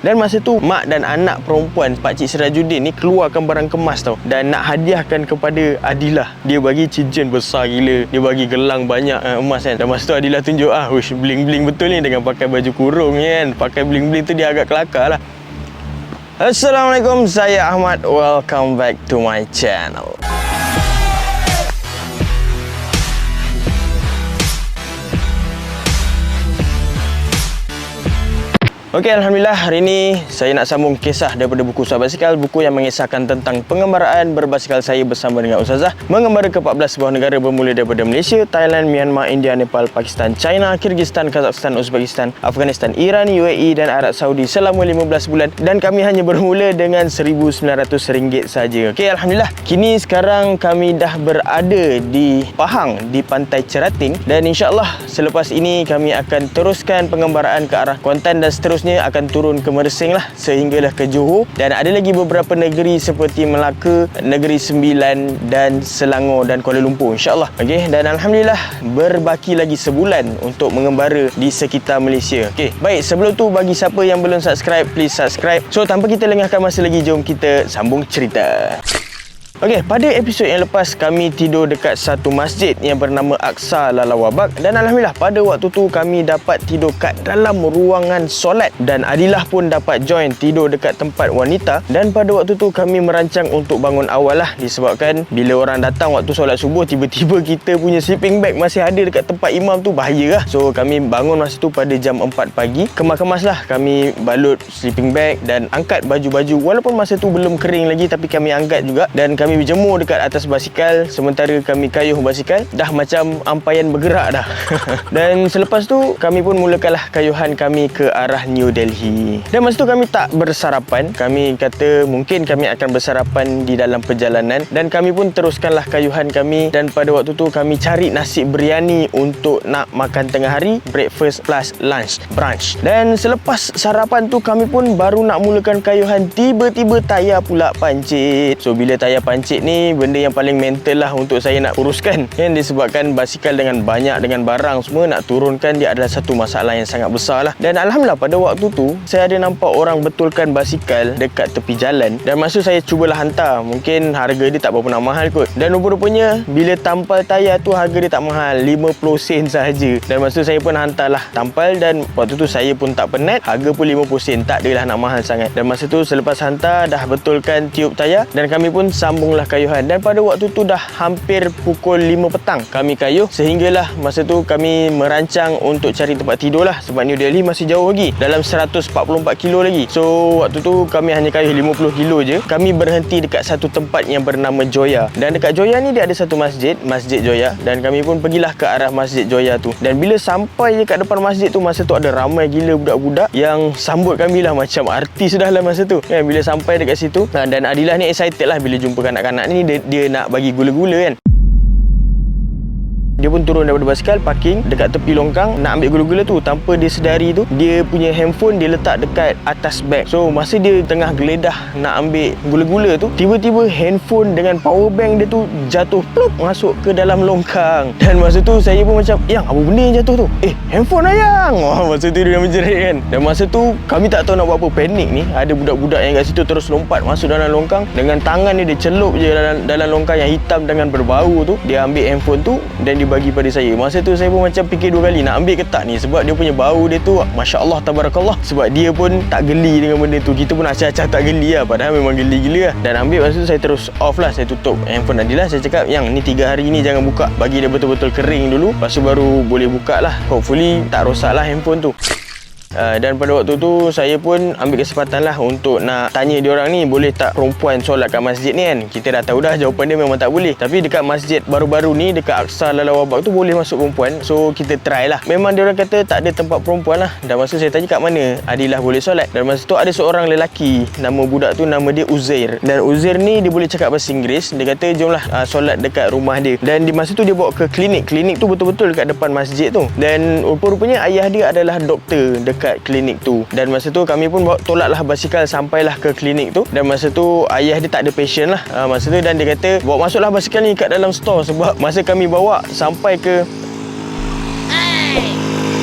Dan masa tu mak dan anak perempuan Pakcik Sirajuddin ni keluarkan barang kemas tau, dan nak hadiahkan kepada Adilah. Dia bagi cincin besar gila, dia bagi gelang banyak emas kan. Dan masa tu Adilah tunjuk wish bling-bling betul ni dengan pakai baju kurung kan. Pakai bling-bling tu dia agak kelakar lah. Assalamualaikum, saya Ahmad. Welcome back to my channel. Okey, Alhamdulillah hari ini saya nak sambung kisah daripada buku Usaha Basikal, buku yang mengisahkan tentang pengembaraan berbasikal saya bersama dengan Ustazah mengembara ke 14 sebuah negara bermula daripada Malaysia, Thailand, Myanmar, India, Nepal, Pakistan, China, Kyrgyzstan, Kazakhstan, Uzbekistan, Afghanistan, Iran, UAE dan Arab Saudi selama 15 bulan, dan kami hanya bermula dengan RM1,900 saja. Okey, Alhamdulillah kini sekarang kami dah berada di Pahang, di Pantai Cerating, dan insyaAllah selepas ini kami akan teruskan pengembaraan ke arah Kuantan dan seterusnya akan turun ke Mersing lah sehinggalah ke Johor, dan ada lagi beberapa negeri seperti Melaka, Negeri Sembilan dan Selangor dan Kuala Lumpur insyaAllah. Okey, dan Alhamdulillah berbaki lagi sebulan untuk mengembara di sekitar Malaysia. Okey, baik, sebelum tu bagi siapa yang belum subscribe, please subscribe. So tanpa kita lengahkan masa lagi, jom kita sambung cerita. Okey, pada episod yang lepas kami tidur dekat satu masjid yang bernama Aqsa Lalawabak, dan Alhamdulillah pada waktu tu kami dapat tidur kat dalam ruangan solat, dan Adilah pun dapat join tidur dekat tempat wanita. Dan pada waktu tu kami merancang untuk bangun awal lah, disebabkan bila orang datang waktu solat subuh tiba-tiba kita punya sleeping bag masih ada dekat tempat imam tu, bahaya lah. So kami bangun masa tu pada jam 4 pagi, kemas-kemas lah kami balut sleeping bag dan angkat baju-baju, walaupun masa tu belum kering lagi tapi kami angkat juga, dan kami berjemur dekat atas basikal sementara kami kayuh basikal. Dah macam ampayan bergerak dah. Dan selepas tu kami pun mulakanlah kayuhan kami ke arah New Delhi. Dan masa tu kami tak bersarapan. Kami kata mungkin kami akan bersarapan di dalam perjalanan, dan kami pun teruskanlah kayuhan kami. Dan pada waktu tu kami cari nasi biryani untuk nak makan tengah hari, breakfast plus lunch, brunch. Dan selepas sarapan tu kami pun baru nak mulakan kayuhan, tiba-tiba tayar pula pancit. So bila tayar pancit ni benda yang paling mental lah untuk saya nak uruskan kan, disebabkan basikal dengan banyak dengan barang semua nak turunkan dia adalah satu masalah yang sangat besar lah. Dan Alhamdulillah pada waktu tu saya ada nampak orang betulkan basikal dekat tepi jalan, dan masa saya cubalah hantar, mungkin harga dia tak berapa nak mahal kot, dan rupa-rupanya bila tampal tayar tu harga dia tak mahal, 50 sen sahaja. Dan masa saya pun hantarlah tampal, dan waktu tu saya pun tak penat, harga pun 50 sen, tak adalah nak mahal sangat. Dan masa tu selepas hantar dah betulkan tiup tayar, dan kami pun sambunglah kayuhan. Dan pada waktu tu dah hampir pukul 5 petang kami kayuh, sehinggalah masa tu kami merancang untuk cari tempat tidur lah, sebab New Delhi masih jauh lagi, dalam 144 kilo lagi. So waktu tu kami hanya kayuh 50 kilo je. Kami berhenti dekat satu tempat yang bernama Joya, dan dekat Joya ni dia ada satu masjid, Masjid Joya, dan kami pun pergilah ke arah Masjid Joya tu. Dan bila sampai dekat depan masjid tu, masa tu ada ramai gila budak-budak yang sambut kami lah macam artis dah lah masa tu kan. Bila sampai dekat situ, dan Adilah ni excited lah bila jumpa kanak-kanak ni, dia nak bagi gula-gula kan. Dia pun turun daripada basikal, parking dekat tepi longkang nak ambil gula-gula tu. Tanpa dia sedari tu, dia punya handphone dia letak dekat atas beg. So masa dia tengah geledah nak ambil gula-gula tu, tiba-tiba handphone dengan power bank dia tu jatuh plop masuk ke dalam longkang. Dan masa tu saya pun macam, "Yang, apa benda yang jatuh tu?" Handphone ayang." Masa tu dia menjerit kan. Dan masa tu kami tak tahu nak buat apa, panik ni. Ada budak-budak yang kat situ terus lompat masuk dalam longkang. Dengan tangan dia celup je dalam longkang yang hitam dengan berbau tu. Dia ambil handphone tu dan dia bagi pada saya. Masa tu saya pun macam fikir dua kali nak ambil ke tak ni, sebab dia punya bau dia tu Masya Allah Tabarakallah. Sebab dia pun tak geli dengan benda tu. Kita pun acah-acah tak geli lah, padahal memang geli gila lah. Dan ambil, masa tu saya terus off lah. Saya tutup handphone Adilah. Saya cakap, "Yang ni 3 hari ni jangan buka, bagi dia betul-betul kering dulu, lepas tu baru boleh buka lah. Hopefully tak rosak lah handphone tu." Dan pada waktu tu saya pun ambil kesempatan lah untuk nak tanya diorang ni, boleh tak perempuan solat kat masjid ni kan. Kita dah tahu dah jawapan dia memang tak boleh, tapi dekat masjid baru-baru ni dekat Aqsa Lalawabak tu boleh masuk perempuan. So kita try lah. Memang diorang kata tak ada tempat perempuan lah. Dan masa saya tanya kat mana Adilah boleh solat, dan masa tu ada seorang lelaki, nama budak tu nama dia Uzair. Dan Uzair ni dia boleh cakap bahasa Inggeris. Dia kata jomlah solat dekat rumah dia. Dan di masa tu dia bawa ke klinik. Klinik tu betul-betul dekat depan masjid tu. Dan rupa-rupanya ayah dia adalah doktor dekat klinik tu. Dan masa tu kami pun tolaklah basikal sampailah ke klinik tu. Dan masa tu ayah dia tak ada passion lah masa tu. Dan dia kata bawa masuklah basikal ni kat dalam store. Sebab masa kami bawa sampai ke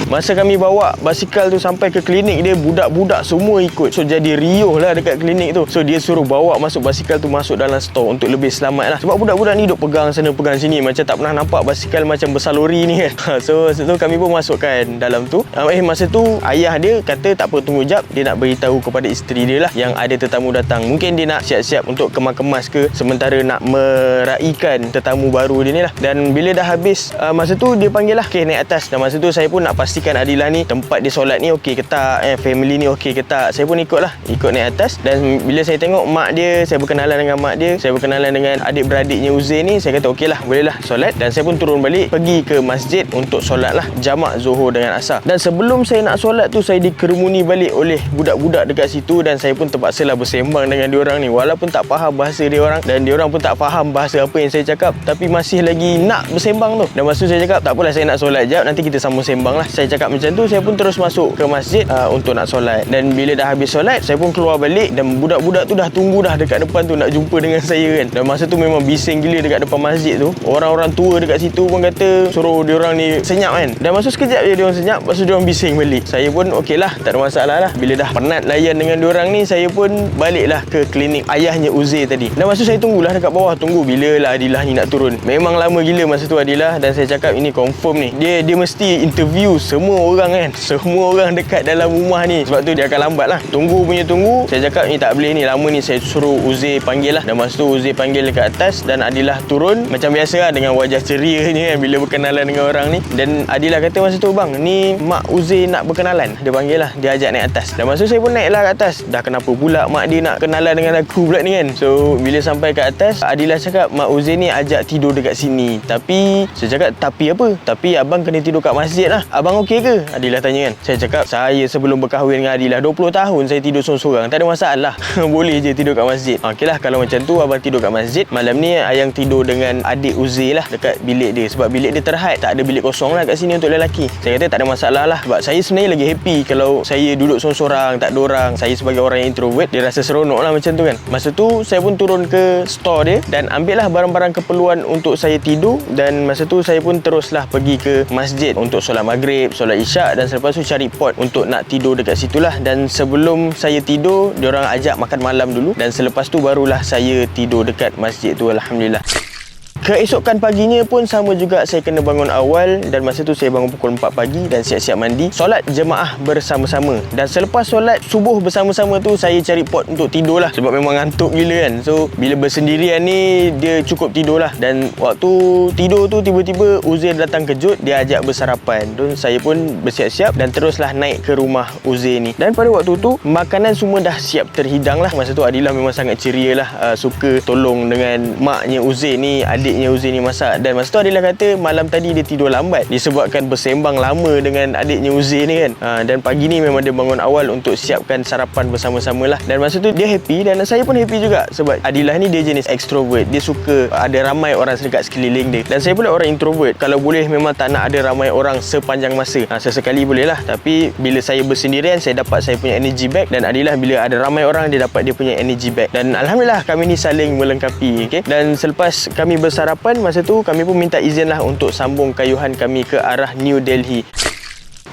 Masa kami bawa basikal tu sampai ke klinik dia, budak-budak semua ikut. So jadi riuh lah dekat klinik tu. So dia suruh bawa masuk basikal tu masuk dalam store untuk lebih selamat lah. Sebab budak-budak ni duk pegang sana pegang sini, macam tak pernah nampak basikal macam besar lori ni kan. So masa tu kami pun masukkan dalam tu. Masa tu ayah dia kata tak apa, tunggu jap, dia nak beritahu kepada isteri dia lah yang ada tetamu datang. Mungkin dia nak siap-siap untuk kemas-kemas ke, sementara nak meraihkan tetamu baru dia ni lah. Dan bila dah habis masa tu dia panggil lah, okay naik atas. Dan masa tu saya pun nak pastikan Adilah ni tempat dia solat ni okey ke tak, family ni okey ke tak. Saya pun ikut naik atas. Dan bila saya tengok mak dia, saya berkenalan dengan mak dia, saya berkenalan dengan adik-beradiknya Uzair ni, saya kata okey lah, boleh lah solat. Dan saya pun turun balik pergi ke masjid untuk solat lah jamak Zuhur dengan Asar. Dan sebelum saya nak solat tu, saya dikerumuni balik oleh budak-budak dekat situ. Dan saya pun terpaksa lah bersembang dengan diorang ni, walaupun tak faham bahasa diorang dan diorang pun tak faham bahasa apa yang saya cakap, tapi masih lagi nak bersembang tu. Dan masa tu saya cakap tak apalah, saya nak solat jap, nanti kita sambung sembang lah. Saya cakap macam tu. Saya pun terus masuk ke masjid untuk nak solat. Dan bila dah habis solat, saya pun keluar balik. Dan budak-budak tu dah tunggu dah dekat depan tu nak jumpa dengan saya kan. Dan masa tu memang bising gila dekat depan masjid tu. Orang-orang tua dekat situ pun kata suruh diorang ni senyap kan. Dan masa sekejap je diorang senyap, lepas tu diorang bising balik. Saya pun okey lah, tak ada masalah lah. Bila dah penat layan dengan diorang ni, saya pun baliklah ke klinik ayahnya Uzair tadi. Dan masa tu saya tunggulah dekat bawah, tunggu bila lah Adilah ni nak turun. Memang lama gila masa tu Adilah. Dan saya cakap ini confirm ni, dia mesti interview semua orang kan, semua orang dekat dalam rumah ni. Sebab tu dia akan lambat lah. Tunggu. Saya cakap ni tak boleh ni, lama ni. Saya suruh Uzair panggil lah. Dan masa tu Uzair panggil dekat atas. Dan Adilah turun macam biasa lah, dengan wajah cerianya kan bila berkenalan dengan orang ni. Dan Adilah kata masa tu, bang ni mak Uzair nak berkenalan. Dia panggil lah, dia ajak naik atas. Dan masa tu saya pun naik lah ke atas. Dah kenapa pula mak dia nak kenalan dengan aku pula ni kan. So bila sampai ke atas, Adilah cakap mak Uzair ni ajak tidur dekat sini. Tapi saya cakap tapi apa? Tapi abang kena tidur kat masjid lah. Abang okey ke? Adilah tanya kan. Saya cakap saya sebelum berkahwin dengan Adilah 20 tahun saya tidur seorang-seorang, tak ada masalah. Boleh je tidur kat masjid. Okey lah, kalau macam tu abang tidur kat masjid. Malam ni ayang tidur dengan adik Uzair lah dekat bilik dia. Sebab bilik dia terhad, tak ada bilik kosong lah kat sini untuk lelaki. Saya kata tak ada masalah lah. Sebab saya sebenarnya lagi happy kalau saya duduk seorang-seorang, tak ada orang. Saya sebagai orang yang introvert, dia rasa seronok lah macam tu kan. Masa tu saya pun turun ke store dia dan ambil lah barang-barang keperluan untuk saya tidur. Dan masa tu saya pun teruslah pergi ke masjid untuk solat maghrib, solat isyak. Dan selepas tu cari pot untuk nak tidur dekat situlah. Dan sebelum saya tidur, diorang ajak makan malam dulu. Dan selepas tu barulah saya tidur dekat masjid tu, alhamdulillah. Keesokan paginya pun sama juga, saya kena bangun awal. Dan masa tu saya bangun pukul 4 pagi dan siap-siap mandi, solat jemaah bersama-sama. Dan selepas solat subuh bersama-sama tu, saya cari pot untuk tidur lah. Sebab memang ngantuk gila kan. So bila bersendirian ni, dia cukup tidur lah. Dan waktu tidur tu tiba-tiba Uzair datang kejut. Dia ajak bersarapan. Dan saya pun bersiap-siap dan teruslah naik ke rumah Uzair ni. Dan pada waktu tu makanan semua dah siap terhidang lah. Masa tu Adilah memang sangat ceria lah, suka tolong dengan maknya Uzair ni, adik Uzair ni masak. Dan masa tu Adilah kata malam tadi dia tidur lambat disebabkan bersembang lama dengan adiknya Uzair ni kan. Dan pagi ni memang dia bangun awal untuk siapkan sarapan bersama-sama lah. Dan masa tu dia happy dan saya pun happy juga. Sebab Adilah ni dia jenis extrovert, dia suka ada ramai orang dekat sekeliling dia. Dan saya pula orang introvert, kalau boleh memang tak nak ada ramai orang sepanjang masa. Sesekali boleh lah, tapi bila saya bersendirian, saya dapat saya punya energy back. Dan Adilah bila ada ramai orang, dia dapat dia punya energy back. Dan alhamdulillah kami ni saling melengkapi, okay? Dan selepas kami bersarapan, masa tu kami pun minta izin lah untuk sambung kayuhan kami ke arah New Delhi.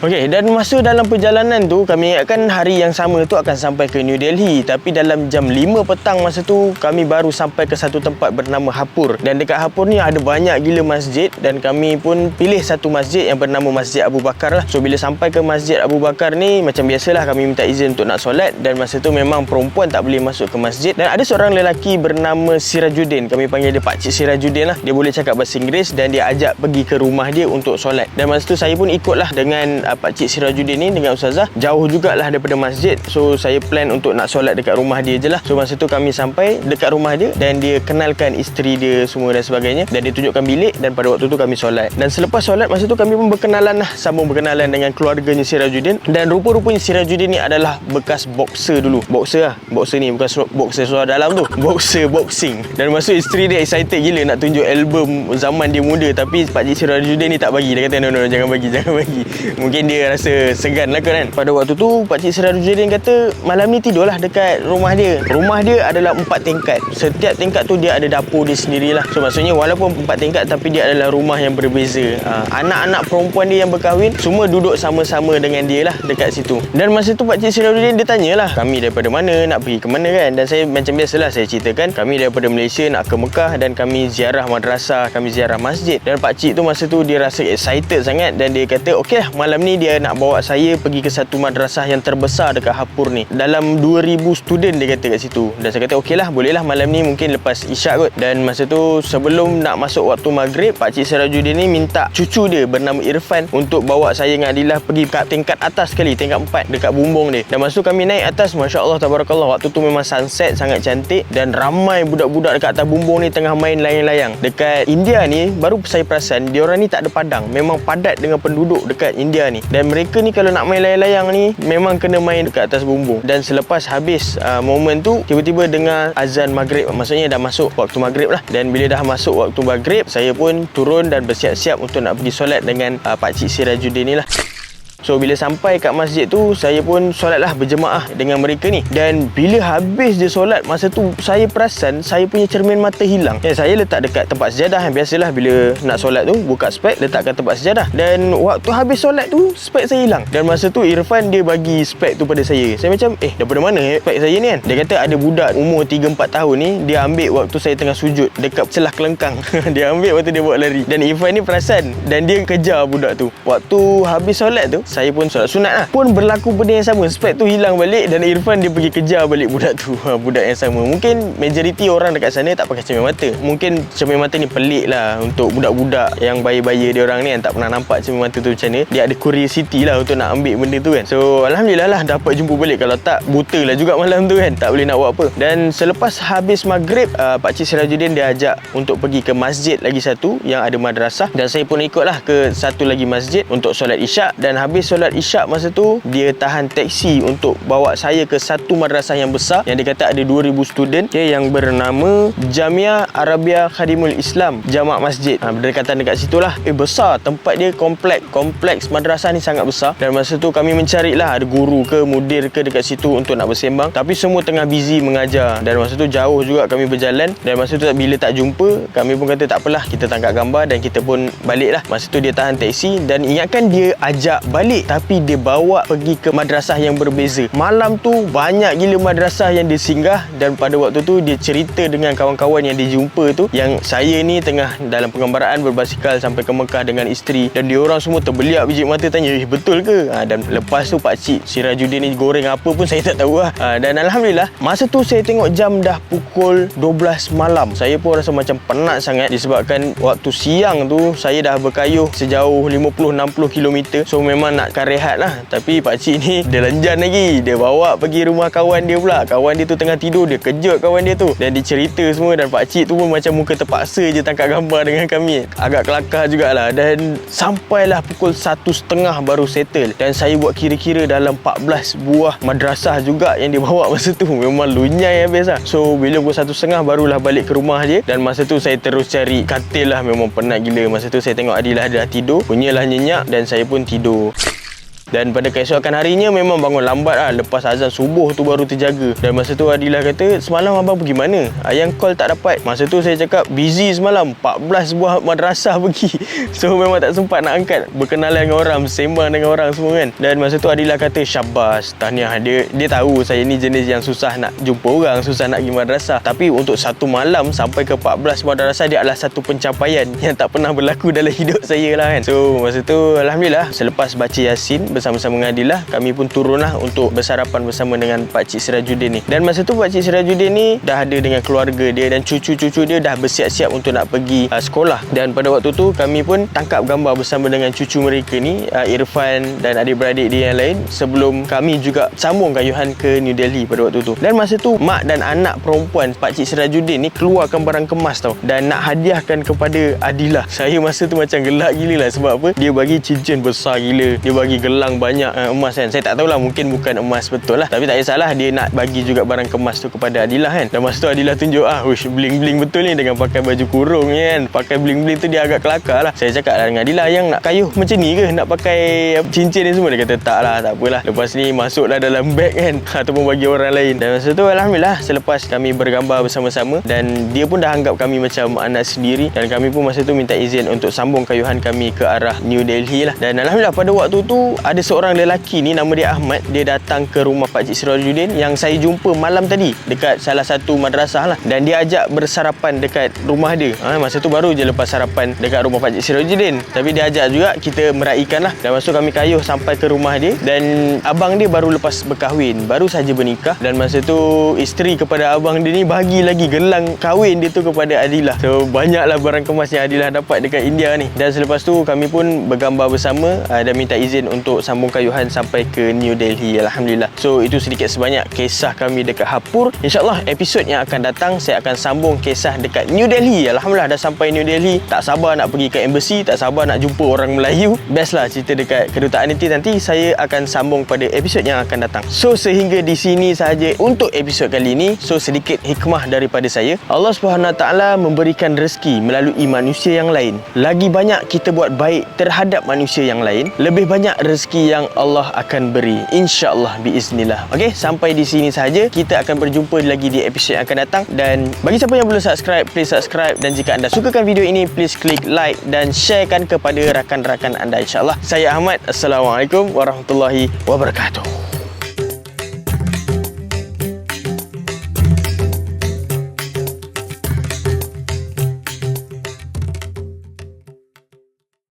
Okey, dan masa dalam perjalanan tu, kami ingatkan hari yang sama tu akan sampai ke New Delhi. Tapi dalam jam 5 petang masa tu, kami baru sampai ke satu tempat bernama Hapur. Dan dekat Hapur ni ada banyak gila masjid. Dan kami pun pilih satu masjid yang bernama Masjid Abu Bakar lah. So bila sampai ke Masjid Abu Bakar ni, macam biasalah kami minta izin untuk nak solat. Dan masa tu memang perempuan tak boleh masuk ke masjid. Dan ada seorang lelaki bernama Sirajuddin. Kami panggil dia Pakcik Sirajuddin lah. Dia boleh cakap bahasa Inggeris dan dia ajak pergi ke rumah dia untuk solat. Dan masa tu saya pun ikutlah dengan Pakcik Sirajuddin ni dengan Ustazah. Jauh jugalah daripada masjid. So saya plan untuk nak solat dekat rumah dia je lah. So masa tu kami sampai dekat rumah dia dan dia kenalkan isteri dia semua dan sebagainya. Dan dia tunjukkan bilik dan pada waktu tu kami solat. Dan selepas solat masa tu kami pun berkenalan lah. Sambung berkenalan dengan keluarganya Sirajuddin. Dan rupa-rupanya Sirajuddin ni adalah bekas boxer dulu. Boxer lah. Boxer ni bukan boxer suara dalam tu. Boxer boxing. Dan masa isteri dia excited gila nak tunjuk album zaman dia muda. Tapi Pakcik Sirajuddin ni tak bagi. Dia kata no, jangan bagi. Mungkin mungkin dia rasa segan lah kan. Pada waktu tu Pakcik Sirajuddin kata malam ni tidurlah dekat rumah dia. Rumah dia adalah 4 tingkat. Setiap tingkat tu dia ada dapur dia sendirilah. So maksudnya walaupun 4 tingkat tapi dia adalah rumah yang berbeza. Anak-anak perempuan dia yang berkahwin semua duduk sama-sama dengan dia lah dekat situ. Dan masa tu Pakcik Sirajuddin dia tanyalah kami daripada mana, nak pergi ke mana kan. Dan saya macam biasalah saya ceritakan kami daripada Malaysia nak ke Mekah dan kami ziarah madrasah, kami ziarah masjid. Dan pakcik tu masa tu dia rasa excited sangat dan dia kata okey lah malam ni dia nak bawa saya pergi ke satu madrasah yang terbesar dekat Hapur ni. Dalam 2000 student dia kata kat situ. Dan saya kata okey lah boleh lah malam ni mungkin lepas isyak kot. Dan masa tu sebelum nak masuk waktu maghrib, Pakcik Sirajuddin ni minta cucu dia bernama Irfan untuk bawa saya dengan Adilah pergi kat tingkat atas sekali, tingkat 4 dekat bumbung dia. Dan masa tu kami naik atas, Masya Allah Tabarakallah, waktu tu memang sunset sangat cantik dan ramai budak-budak dekat atas bumbung ni tengah main layang-layang. Dekat India ni baru saya perasan diorang ni tak ada padang, memang padat dengan penduduk dekat India ni. Dan mereka ni kalau nak main layang-layang ni memang kena main dekat atas bumbung. Dan selepas habis momen tu tiba-tiba dengar azan maghrib, maksudnya dah masuk waktu maghrib lah. Dan bila dah masuk waktu maghrib, saya pun turun dan bersiap-siap untuk nak pergi solat dengan Pakcik Sirajuddin ni lah. So bila sampai kat masjid tu, saya pun solatlah berjemaah dengan mereka ni. Dan bila habis je solat, masa tu saya perasan saya punya cermin mata hilang. Saya letak dekat tempat sejadah yang biasalah bila nak solat tu buka spek letak kat tempat sejadah. Dan waktu habis solat tu spek saya hilang. Dan masa tu Irfan dia bagi spek tu pada saya. Saya macam daripada mana spek saya ni kan? Dia kata ada budak umur 3-4 tahun ni dia ambil waktu saya tengah sujud dekat celah kelengkang. Dia ambil waktu dia buat lari. Dan Irfan ni perasan dan dia kejar budak tu. Waktu habis solat tu saya pun solat sunat lah, pun berlaku benda yang sama. Spek tu hilang balik dan Irfan dia pergi kejar balik budak tu. Budak yang sama. Mungkin majoriti orang dekat sana tak pakai cermin mata. Mungkin cermin mata ni pelik lah untuk budak-budak yang baya-baya dia orang ni yang tak pernah nampak cermin mata tu macam mana. Dia ada curiosity lah untuk nak ambil benda tu kan. So Alhamdulillah lah dapat jumpa balik. Kalau tak buta lah juga malam tu kan, tak boleh nak buat apa. Dan selepas habis maghrib, Pakcik Sirajuddin dia ajak untuk pergi ke masjid lagi satu yang ada madrasah. Dan saya pun ikutlah ke satu lagi masjid untuk solat isyak. Dan habis solat isyak masa tu dia tahan teksi untuk bawa saya ke satu madrasah yang besar yang dia kata ada 2000 student yang bernama Jamia Arabia Khadimul Islam Jamak Masjid. Berdekatan dekat situlah. Besar tempat dia, kompleks madrasah ni sangat besar. Dan masa tu kami mencarilah ada guru ke mudir ke dekat situ untuk nak bersembang, tapi semua tengah busy mengajar. Dan masa tu jauh juga kami berjalan. Dan masa tu bila tak jumpa, kami pun kata tak apalah, kita tangkap gambar dan kita pun baliklah. Masa tu dia tahan teksi dan ingatkan dia ajak balik tapi dia bawa pergi ke madrasah yang berbeza. Malam tu banyak gila madrasah yang dia singgah. Dan pada waktu tu dia cerita dengan kawan-kawan yang dia jumpa tu yang saya ni tengah dalam pengembaraan berbasikal sampai ke Mekah dengan isteri. Dan dia orang semua terbeliak biji mata tanya betul ke? Dan lepas tu Pakcik Sirajuddin ni goreng apa pun saya tak tahu lah. Dan Alhamdulillah masa tu saya tengok jam dah pukul 12 malam. Saya pun rasa macam penat sangat disebabkan waktu siang tu saya dah berkayuh sejauh 50-60 km. So memang nak rehat lah. Tapi pakcik ni dia lenjan lagi. Dia bawa pergi rumah kawan dia pula. Kawan dia tu tengah tidur, dia kejut kawan dia tu dan dia cerita semua. Dan pakcik tu pun macam muka terpaksa je tangkap gambar dengan kami. Agak kelakar jugalah. Dan sampailah pukul 1.30 baru settle. Dan saya buat kira-kira dalam 14 buah madrasah juga yang dia bawa masa tu. Memang lunyai habis lah. So bila pukul 1.30 barulah balik ke rumah je. Dan masa tu saya terus cari katil lah. Memang penat gila. Masa tu saya tengok Adilah dah tidur, punyalah nyenyak dan saya pun tidur. Dan pada keesokan harinya memang bangun lambat lah. Lepas azan subuh tu baru terjaga. Dan masa tu Adilah kata, semalam abang pergi mana? Yang call tak dapat. Masa tu saya cakap, busy semalam, 14 buah madrasah pergi. So memang tak sempat nak angkat. Berkenalan dengan orang, bersembang dengan orang semua kan. Dan masa tu Adilah kata, syabas, tahniah. Dia tahu saya ni jenis yang susah nak jumpa orang, susah nak pergi madrasah. Tapi untuk satu malam sampai ke 14 madrasah, dia adalah satu pencapaian yang tak pernah berlaku dalam hidup saya lah kan. So masa tu Alhamdulillah, selepas baca Yasin bersama-sama dengan Adilah, kami pun turunlah untuk bersarapan bersama dengan Pakcik Sirajuddin ni. Dan masa tu Pakcik Sirajuddin ni dah ada dengan keluarga dia dan cucu-cucu dia dah bersiap-siap untuk nak pergi sekolah. Dan pada waktu tu kami pun tangkap gambar bersama dengan cucu mereka ni, Irfan dan adik-beradik dia yang lain, sebelum kami juga sambung kayuhan ke New Delhi pada waktu tu. Dan masa tu mak dan anak perempuan Pakcik Sirajuddin ni keluarkan barang kemas tau, dan nak hadiahkan kepada Adilah. Saya masa tu macam gelak gila lah. Sebab apa? Dia bagi cincin besar gila, dia bagi gelang gelang banyak emas kan. Saya tak tahulah, mungkin bukan emas betul lah, tapi tak kisahlah, dia nak bagi juga barang kemas tu kepada Adilah kan. Dan masa tu Adilah tunjuk wish, bling-bling betul ni dengan pakai baju kurung kan. Pakai bling-bling tu dia agak kelakar lah. Saya cakap lah dengan Adilah, yang nak kayuh macam ni ke, nak pakai cincin ni semua? Dia kata tak lah, tak apalah, lepas ni masuklah dalam beg kan, ataupun bagi orang lain. Dan masa tu Alhamdulillah, selepas kami bergambar bersama-sama, dan dia pun dah anggap kami macam anak sendiri, dan kami pun masa tu minta izin untuk sambung kayuhan kami ke arah New Delhi lah. Dan Alhamdulillah pada waktu tu ada seorang lelaki ni, nama dia Ahmad. Dia datang ke rumah Pakcik Sirajuddin yang saya jumpa malam tadi dekat salah satu madrasah lah, dan dia ajak bersarapan dekat rumah dia. Masa tu baru je lepas sarapan dekat rumah Pakcik Sirajuddin, tapi dia ajak juga kita meraihkan lah. Dan masa tu kami kayuh sampai ke rumah dia, dan abang dia baru lepas berkahwin, baru saja bernikah. Dan masa tu isteri kepada abang dia ni bagi lagi gelang kahwin dia tu kepada Adilah. So banyaklah barang kemas yang Adilah dapat dekat India ni. Dan selepas tu kami pun bergambar bersama dan minta izin untuk sambung kayuhan sampai ke New Delhi. Alhamdulillah. So itu sedikit sebanyak kisah kami dekat Hapur. InsyaAllah episod yang akan datang saya akan sambung kisah dekat New Delhi. Alhamdulillah dah sampai New Delhi. Tak sabar nak pergi ke embassy, tak sabar nak jumpa orang Melayu. Best lah cerita dekat kedutaan nanti saya akan sambung pada episod yang akan datang. So sehingga di sini sahaja untuk episod kali ini. So sedikit hikmah daripada saya. Allah SWT memberikan rezeki melalui manusia yang lain. Lagi banyak kita buat baik terhadap manusia yang lain, lebih banyak rezeki yang Allah akan beri, insya-Allah biiznillah. Okey, sampai di sini sahaja. Kita akan berjumpa lagi di episod yang akan datang. Dan bagi siapa yang belum subscribe, please subscribe. Dan jika anda sukakan video ini, please klik like dan sharekan kepada rakan-rakan anda, insya-Allah. Saya Ahmad. Assalamualaikum warahmatullahi wabarakatuh.